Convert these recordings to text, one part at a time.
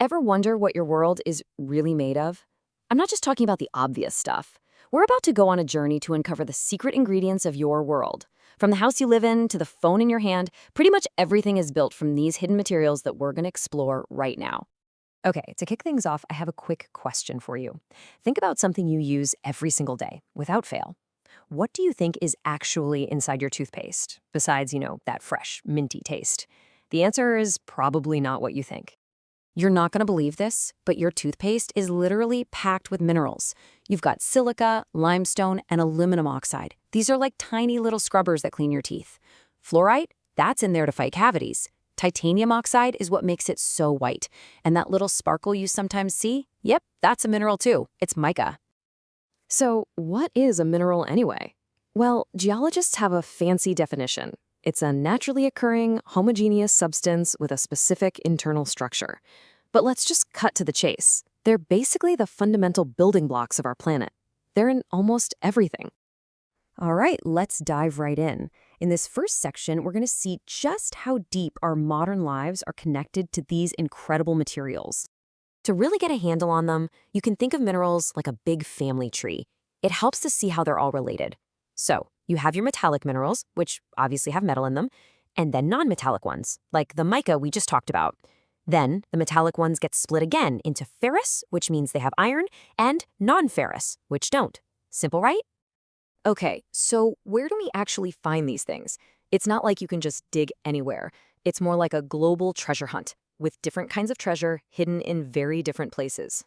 Ever wonder what your world is really made of? I'm not just talking about the obvious stuff. We're about to go on a journey to uncover the secret ingredients of your world. From the house you live in to the phone in your hand, pretty much everything is built from these hidden materials that we're going to explore right now. Okay, to kick things off, I have a quick question for you. Think about something you use every single day, without fail. What do you think is actually inside your toothpaste, besides, that fresh, minty taste? The answer is probably not what you think. You're not going to believe this, but your toothpaste is literally packed with minerals. You've got silica, limestone, and aluminum oxide. These are like tiny little scrubbers that clean your teeth. Fluorite, that's in there to fight cavities. Titanium oxide is what makes it so white. And that little sparkle you sometimes see? Yep, that's a mineral too. It's mica. So, what is a mineral anyway? Well, geologists have a fancy definition. It's a naturally occurring, homogeneous substance with a specific internal structure. But let's just cut to the chase. They're basically the fundamental building blocks of our planet. They're in almost everything. All right, let's dive right in. In this first section, we're going to see just how deep our modern lives are connected to these incredible materials. To really get a handle on them, you can think of minerals like a big family tree. It helps to see how they're all related. So, you have your metallic minerals, which obviously have metal in them, and then non-metallic ones, like the mica we just talked about. Then, the metallic ones get split again into ferrous, which means they have iron, and non-ferrous, which don't. Simple, right? Okay, so where do we actually find these things? It's not like you can just dig anywhere. It's more like a global treasure hunt, with different kinds of treasure hidden in very different places.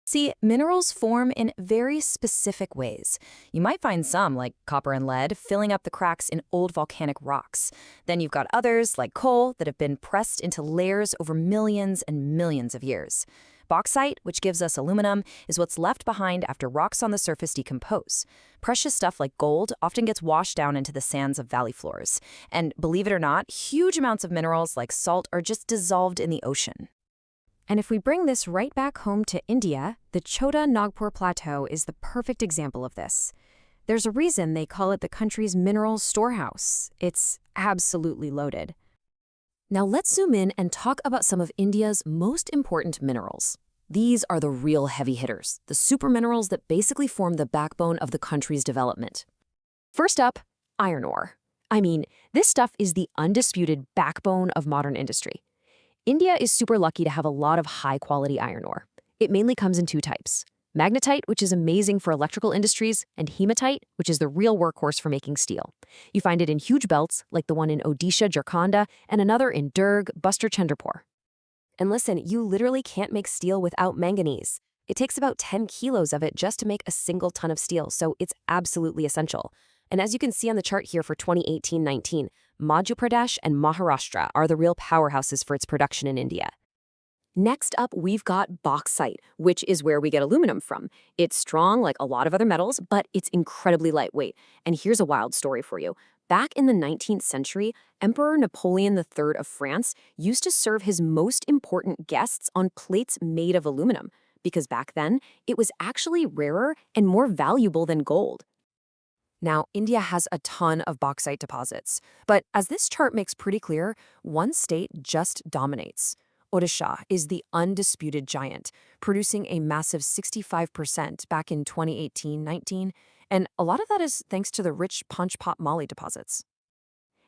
See, minerals form in very specific ways. You might find some, like copper and lead, filling up the cracks in old volcanic rocks. Then you've got others, like coal, that have been pressed into layers over millions and millions of years. Bauxite, which gives us aluminum, is what's left behind after rocks on the surface decompose. Precious stuff like gold often gets washed down into the sands of valley floors. And believe it or not, huge amounts of minerals like salt are just dissolved in the ocean. And if we bring this right back home to India, the Chota Nagpur Plateau is the perfect example of this. There's a reason they call it the country's minerals storehouse. It's absolutely loaded. Now let's zoom in and talk about some of India's most important minerals. These are the real heavy hitters, the super minerals that basically form the backbone of the country's development. First up, iron ore. I mean, this stuff is the undisputed backbone of modern industry. India is super lucky to have a lot of high-quality iron ore. It mainly comes in two types: magnetite, which is amazing for electrical industries, and hematite, which is the real workhorse for making steel. You find it in huge belts, like the one in Odisha, Jharkhand, and another in Durg, Buster, Chandrapur. And listen, you literally can't make steel without manganese. It takes about 10 kilos of it just to make a single ton of steel, so it's absolutely essential. And as you can see on the chart here for 2018-19, Madhya Pradesh and Maharashtra are the real powerhouses for its production in India. Next up, we've got bauxite, which is where we get aluminum from. It's strong like a lot of other metals, but it's incredibly lightweight. And here's a wild story for you. Back in the 19th century, Emperor Napoleon III of France used to serve his most important guests on plates made of aluminum, because back then, it was actually rarer and more valuable than gold. Now, India has a ton of bauxite deposits, but as this chart makes pretty clear, one state just dominates. Odisha is the undisputed giant, producing a massive 65% back in 2018-19, and a lot of that is thanks to the rich Panchpat Mali deposits.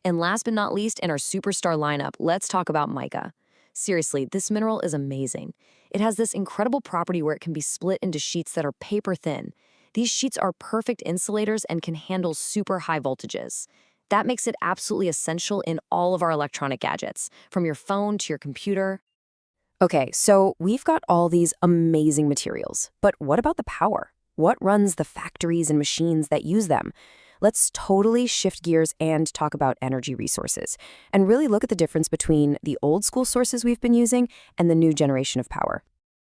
And last but not least, in our superstar lineup, let's talk about mica. Seriously, this mineral is amazing. It has this incredible property where it can be split into sheets that are paper thin. These sheets are perfect insulators and can handle super high voltages. That makes it absolutely essential in all of our electronic gadgets, from your phone to your computer. Okay, so we've got all these amazing materials, but what about the power? What runs the factories and machines that use them? Let's totally shift gears and talk about energy resources, and really look at the difference between the old school sources we've been using and the new generation of power.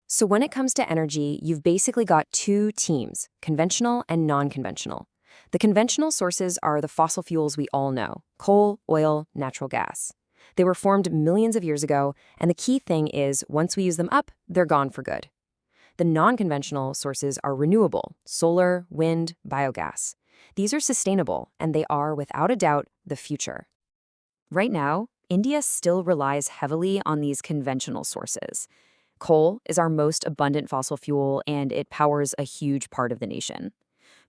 So when it comes to energy, you've basically got two teams, conventional and non-conventional. The conventional sources are the fossil fuels we all know: coal, oil, natural gas. They were formed millions of years ago, and the key thing is once we use them up, they're gone for good. The non-conventional sources are renewable: solar, wind, biogas. These are sustainable, and they are, without a doubt, the future. Right now, India still relies heavily on these conventional sources. Coal is our most abundant fossil fuel, and it powers a huge part of the nation.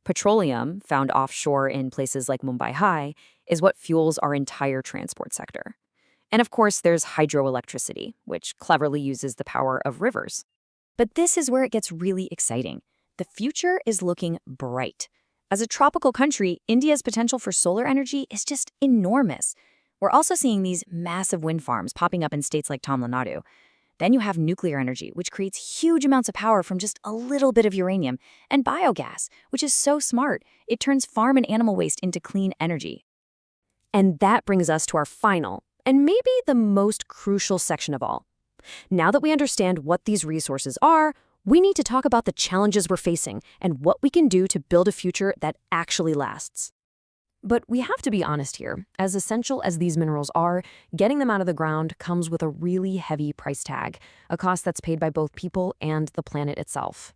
Petroleum, found offshore in places like Mumbai High, is what fuels our entire transport sector. And of course, there's hydroelectricity, which cleverly uses the power of rivers. But this is where it gets really exciting. The future is looking bright. As a tropical country, India's potential for solar energy is just enormous. We're also seeing these massive wind farms popping up in states like Tamil Nadu. Then you have nuclear energy, which creates huge amounts of power from just a little bit of uranium, and biogas, which is so smart. It turns farm and animal waste into clean energy. And that brings us to our final, and maybe the most crucial section of all. Now that we understand what these resources are, we need to talk about the challenges we're facing and what we can do to build a future that actually lasts. But we have to be honest here. As essential as these minerals are, getting them out of the ground comes with a really heavy price tag, a cost that's paid by both people and the planet itself.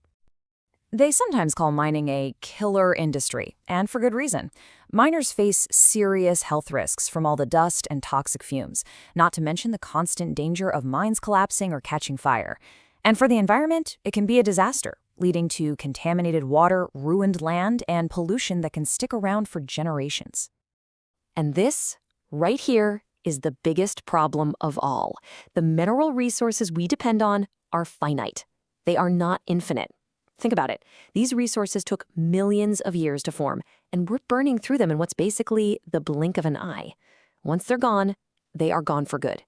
They sometimes call mining a killer industry, and for good reason. Miners face serious health risks from all the dust and toxic fumes, not to mention the constant danger of mines collapsing or catching fire. And for the environment, it can be a disaster, leading to contaminated water, ruined land, and pollution that can stick around for generations. And this, right here, is the biggest problem of all. The mineral resources we depend on are finite. They are not infinite. Think about it. These resources took millions of years to form, and we're burning through them in what's basically the blink of an eye. Once they're gone, they are gone for good.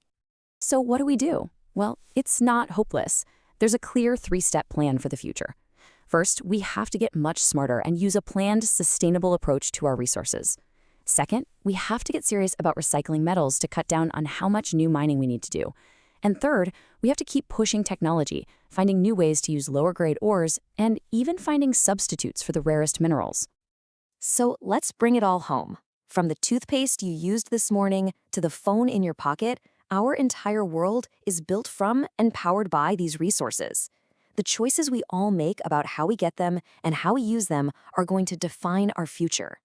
So what do we do? Well, it's not hopeless. There's a clear 3-step plan for the future. First, we have to get much smarter and use a planned, sustainable approach to our resources. Second, we have to get serious about recycling metals to cut down on how much new mining we need to do. And third, we have to keep pushing technology, finding new ways to use lower-grade ores, and even finding substitutes for the rarest minerals. So let's bring it all home. From the toothpaste you used this morning to the phone in your pocket, our entire world is built from and powered by these resources. The choices we all make about how we get them and how we use them are going to define our future.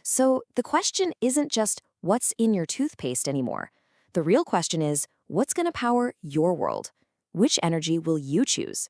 So the question isn't just what's in your toothpaste anymore. The real question is, what's going to power your world? Which energy will you choose?